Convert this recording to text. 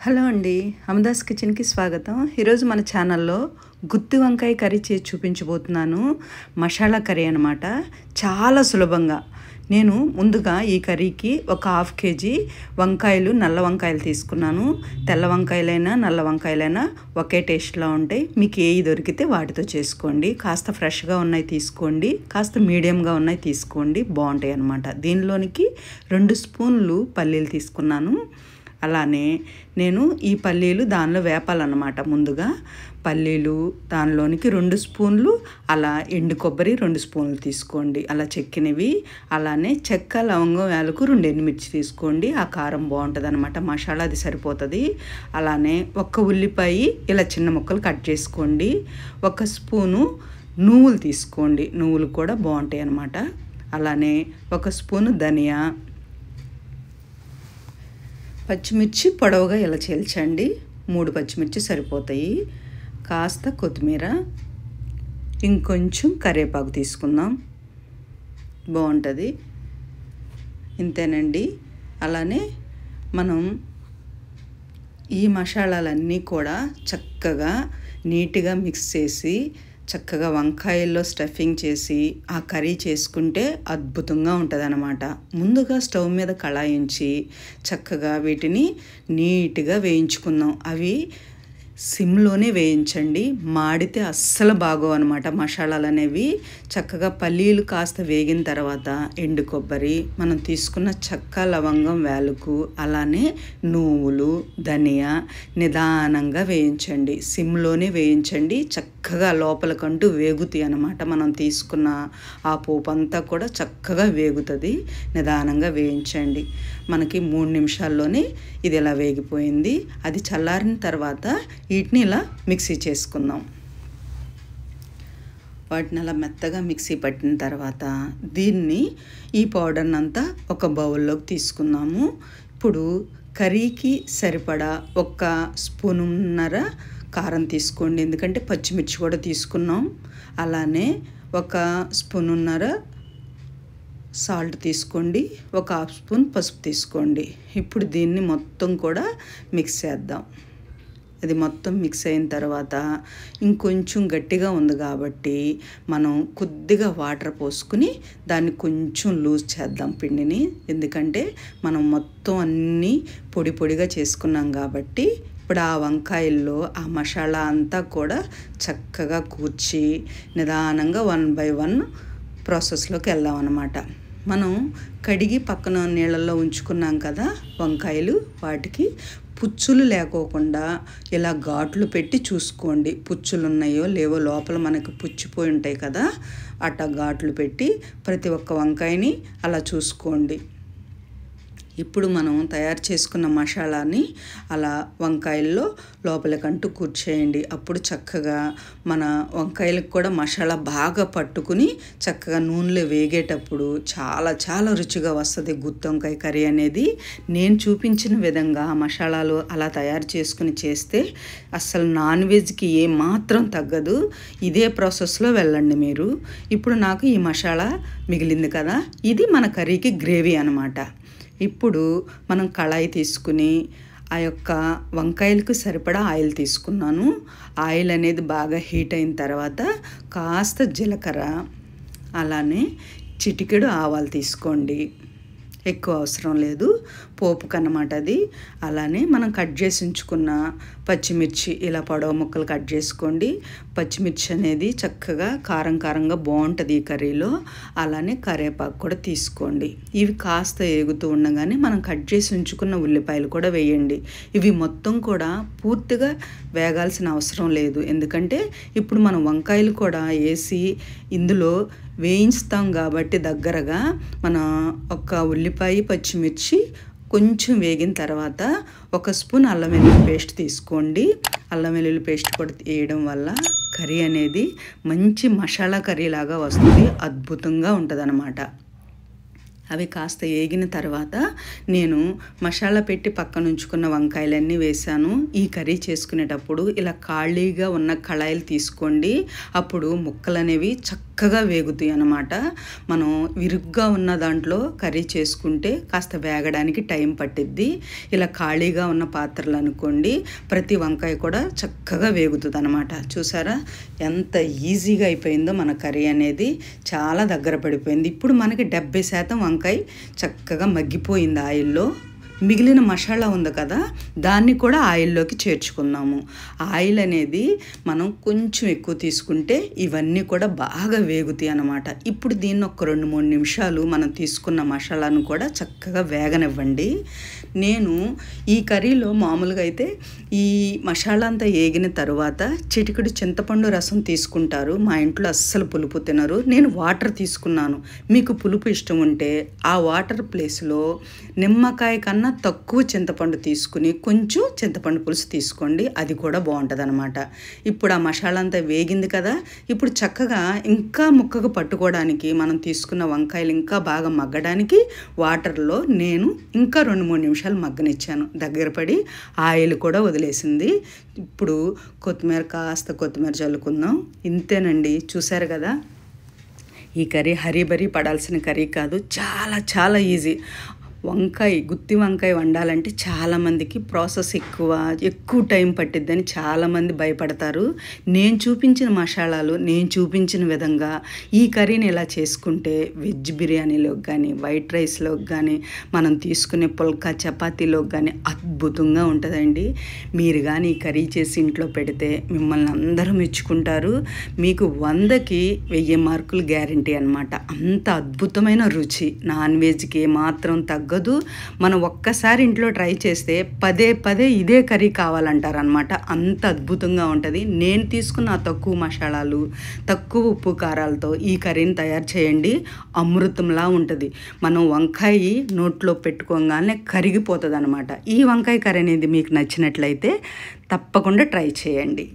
Hello అండి, అమదాస్ కిచెన్కి స్వాగతం. ఈరోజు మన ఛానల్లో గుత్తి వంకాయ కర్రీ చేసి చూపించబోతున్నాను. మసాలా కర్రీ అనమాట. చాలా సులభంగా నేను ముందుగా ఈ కర్రీకి ఒక 1/2 kg వంకాయలు, నల్ల వంకాయలు తీసుకున్నాను. తెల్ల వంకాయలైనా నల్ల వంకాయలైనా ఒకే టేస్ట్లో ఉంటాయి. మీకు ఏవి దొరికితే వాటితో చేసుకోండి. కాస్త ఫ్రెష్గా ఉన్నాయి తీసుకోండి, కాస్త మీడియంగా ఉన్నాయి తీసుకోండి, బాగుంటాయి అన్నమాట. దీనిలోనికి 2 స్పూన్లు పల్లీలు తీసుకున్నాను. అలానే నేను ఈ పల్లీలు దానిలో వేపాలన్నమాట. ముందుగా పల్లీలు దానిలోనికి 2 స్పూన్లు, అలా ఎండు కొబ్బరి 2 స్పూన్లు తీసుకోండి, అలా చెక్కినవి. అలానే చెక్క, లవంగం, యాలకు 2 ఎండుమిర్చి తీసుకోండి. ఆ కారం బాగుంటుంది అనమాట, మసాలా అది సరిపోతుంది. అలానే 1 ఉల్లిపాయ ఇలా చిన్న ముక్కలు కట్ చేసుకోండి. 1 స్పూను నువ్వులు తీసుకోండి, నువ్వులు కూడా బాగుంటాయి అన్నమాట. అలానే 1 స్పూను ధనియా, పచ్చిమిర్చి పొడవుగా ఇలా చీల్చండి, 3 పచ్చిమిర్చి సరిపోతాయి. కాస్త కొత్తిమీర, ఇంకొంచెం కరివేపాకు తీసుకుందాం, బాగుంటుంది. ఇంతేనండి. అలానే మనం ఈ మసాలాలన్నీ కూడా చక్కగా నీట్గా మిక్స్ చేసి చక్కగా వంకాయల్లో స్టఫింగ్ చేసి ఆ కర్రీ చేసుకుంటే అద్భుతంగా ఉంటుంది అన్నమాట. ముందుగా స్టవ్ మీద కళాయించి చక్కగా వీటిని నీట్గా వేయించుకుందాం. అవి సిమ్లోనే వేయించండి, మాడితే అస్సలు బాగోవు అనమాట మసాలాలు అనేవి. చక్కగా పల్లీలు కాస్త వేగిన తర్వాత ఎండు కొబ్బరి, మనం తీసుకున్న చెక్క, లవంగం, వేలుకు, అలానే నువ్వులు, ధనియా నిదానంగా వేయించండి, సిమ్లోనే వేయించండి. చక్కగా లోపలికంటూ వేగుతాయి అన్నమాట. మనం తీసుకున్న ఆ పోపు అంతా కూడా చక్కగా వేగుతుంది. నిదానంగా వేయించండి. మనకి 3 నిమిషాల్లోనే ఇది ఇలా వేగిపోయింది. అది చల్లారిన తర్వాత వీటిని ఇలా మిక్సీ చేసుకుందాం. వాటిని అలా మెత్తగా మిక్సీ పట్టిన తర్వాత దీన్ని, ఈ పౌడర్ని అంతా ఒక బౌల్లోకి తీసుకుందాము. ఇప్పుడు కర్రీకి సరిపడా 1 స్పూనున్నర కారం తీసుకోండి, ఎందుకంటే పచ్చిమిర్చి కూడా తీసుకున్నాం. అలానే 1 స్పూనున్నర సాల్ట్ తీసుకోండి, 1/2 స్పూన్ పసుపు తీసుకోండి. ఇప్పుడు దీన్ని మొత్తం కూడా మిక్స్ చేద్దాం. అది మొత్తం మిక్స్ అయిన తర్వాత ఇంకొంచెం గట్టిగా ఉంది కాబట్టి మనం కొద్దిగా వాటర్ పోసుకుని దాన్ని కొంచెం లూజ్ చేద్దాం పిండిని. ఎందుకంటే మనం మొత్తం అన్నీ పొడి పొడిగా చేసుకున్నాం కాబట్టి ఇప్పుడు ఆ వంకాయల్లో ఆ మసాలా అంతా కూడా చక్కగా కూర్చి నిదానంగా 1 by 1 ప్రాసెస్లోకి వెళ్దాం అన్నమాట. మనం కడిగి పక్కన నీళ్ళల్లో ఉంచుకున్నాం కదా వంకాయలు, వాటికి పుచ్చులు లేకోకుండా ఇలా ఘాట్లు పెట్టి చూసుకోండి. పుచ్చులు ఉన్నాయో లేవో, లోపల మనకు పుచ్చిపోయి ఉంటాయి కదా, అట్టా ఘాట్లు పెట్టి ప్రతి ఒక్క వంకాయని అలా చూసుకోండి. ఇప్పుడు మనం తయారు చేసుకున్న మసాలాని అలా వంకాయల్లో లోపలికంటూ కూర్చేయండి. అప్పుడు చక్కగా మన వంకాయలకు కూడా మసాలా బాగా పట్టుకుని చక్కగా నూనెలో వేగేటప్పుడు చాలా చాలా రుచిగా వస్తుంది గుత్తి వంకాయ కర్రీ అనేది. నేను చూపించిన విధంగా మసాలాలు అలా తయారు చేసుకుని చేస్తే అస్సలు నాన్ వెజ్కి ఏమాత్రం తగ్గదు. ఇదే ప్రాసెస్లో వెళ్ళండి మీరు. ఇప్పుడు నాకు ఈ మసాలా మిగిలింది కదా, ఇది మన కర్రీకి గ్రేవీ అన్నమాట. ఇప్పుడు మనం కళాయి తీసుకుని ఆ యొక్క వంకాయలకు సరిపడా ఆయిల్ తీసుకున్నాను. ఆయిల్ అనేది బాగా హీట్ అయిన తర్వాత కాస్త జీలకర్ర, అలానే చిటికెడు ఆవాలు తీసుకోండి, ఎక్కువ అవసరం లేదు పోపుకు అన్నమాట అది. అలానే మనం కట్ చేసి ఉంచుకున్న పచ్చిమిర్చి ఇలా పొడవు ముక్కలు కట్ చేసుకోండి. పచ్చిమిర్చి అనేది చక్కగా కారం కారంగా బాగుంటుంది ఈ కర్రీలో. అలానే కరివేపాకు కూడా తీసుకోండి. ఇవి కాస్త ఏగుతూ ఉండగానే మనం కట్ చేసి ఉంచుకున్న ఉల్లిపాయలు కూడా వేయండి. ఇవి మొత్తం కూడా పూర్తిగా వేగాల్సిన అవసరం లేదు, ఎందుకంటే ఇప్పుడు మనం వంకాయలు కూడా వేసి ఇందులో వేయించుతాం కాబట్టి దగ్గరగా మన 1 ఉల్లిపాయ, పచ్చిమిర్చి కొంచెం వేగిన తర్వాత 1 స్పూన్ అల్లం వెల్లుల్లి పేస్ట్ తీసుకోండి. అల్లం వెల్లుల్లి పేస్ట్ కూడా వేయడం వల్ల కర్రీ అనేది మంచి మసాలా కర్రీ లాగా వస్తుంది, అద్భుతంగా ఉంటుంది అన్నమాట. అవి కాస్త వేగిన తర్వాత నేను మసాలా పెట్టి పక్కన ఉంచుకున్న వంకాయలన్నీ వేసాను. ఈ కర్రీ చేసుకునేటప్పుడు ఇలా ఖాళీగా ఉన్న కళాయిలు తీసుకోండి, అప్పుడు ముక్కలు అనేవి చక్కగా చక్కగా వేగుతాయి అన్నమాట. మనం విరుగ్గా ఉన్న దాంట్లో కర్రీ చేసుకుంటే కాస్త వేగడానికి టైం పట్టిద్ది. ఇలా ఖాళీగా ఉన్న పాత్రలు అనుకోండి, ప్రతి వంకాయ కూడా చక్కగా వేగుతుంది అన్నమాట. చూసారా ఎంత ఈజీగా అయిపోయిందో మన కర్రీ అనేది, చాలా దగ్గర పడిపోయింది. ఇప్పుడు మనకి 70% వంకాయ చక్కగా మగ్గిపోయింది ఆయిల్లో. మిగిలిన మసాలా ఉంది కదా, దాన్ని కూడా ఆయిల్లోకి చేర్చుకుందాము. ఆయిల్ అనేది మనం కొంచెం ఎక్కువ తీసుకుంటే ఇవన్నీ కూడా బాగా వేగుతాయి అన్నమాట. ఇప్పుడు దీన్ని ఒక 2-3 నిమిషాలు మనం తీసుకున్న మసాలాను కూడా చక్కగా వేగనివ్వండి. నేను ఈ కర్రీలో మామూలుగా అయితే ఈ మసాలా అంతా వేగిన తర్వాత చిటికెడు చింతపండు రసం తీసుకుంటారు. మా ఇంట్లో అస్సలు పులుపు తినరు. నేను వాటర్ తీసుకున్నాను. మీకు పులుపు ఇష్టం ఉంటే ఆ వాటర్ ప్లేస్లో నిమ్మకాయ కన్నా తక్కువ చింతపండు తీసుకుని కొంచెం చింతపండు పులుసు తీసుకోండి, అది కూడా బాగుంటుంది అనమాట. ఇప్పుడు ఆ మసాలా అంతా వేగింది కదా, ఇప్పుడు చక్కగా ఇంకా ముక్కగా పట్టుకోవడానికి మనం తీసుకున్న వంకాయలు ఇంకా బాగా మగ్గడానికి వాటర్లో నేను ఇంకా 2-3 నిమిషాలు మగ్గనిచ్చాను. దగ్గర పడి ఆయిల్ కూడా వదిలేసింది. ఇప్పుడు కాస్త కొత్తిమీర చల్లుకుందాం. ఇంతేనండి, చూసారు కదా. ఈ కర్రీ హరీబరీ పడాల్సిన కర్రీ కాదు, చాలా చాలా ఈజీ. గుత్తి వంకాయ వండాలంటే చాలామందికి ప్రాసెస్ ఎక్కువ టైం పట్టిద్దని చాలామంది భయపడతారు. నేను చూపించిన మసాలాలు, నేను చూపించిన విధంగా ఈ కర్రీని ఇలా చేసుకుంటే వెజ్ బిర్యానీలోకి కానీ, వైట్ రైస్లోకి కానీ, మనం తీసుకునే పుల్కా చపాతీలోకి కానీ అద్భుతంగా ఉంటుందండి. మీరు కానీ ఈ కర్రీ చేసి ఇంట్లో పెడితే మిమ్మల్ని అందరూ మెచ్చుకుంటారు. మీకు 100కి 1000 మార్కులు గ్యారంటీ అనమాట. అంత అద్భుతమైన రుచి, నాన్ వెజ్కి ఏమాత్రం తగ్గదు. మనం ఒక్కసారి ఇంట్లో ట్రై చేస్తే పదే ఇదే కర్రీ కావాలంటారనమాట. అంత అద్భుతంగా ఉంటుంది. నేను తీసుకున్న తక్కువ మసాలాలు, తక్కువ ఉప్పు కారాలతో ఈ కర్రీని తయారు చేయండి, అమృతంలా ఉంటుంది. మనం వంకాయ నోట్లో పెట్టుకోగానే కరిగిపోతుంది అనమాట. ఈ వంకాయ కర్రీ అనేది మీకు నచ్చినట్లయితే తప్పకుండా ట్రై చేయండి.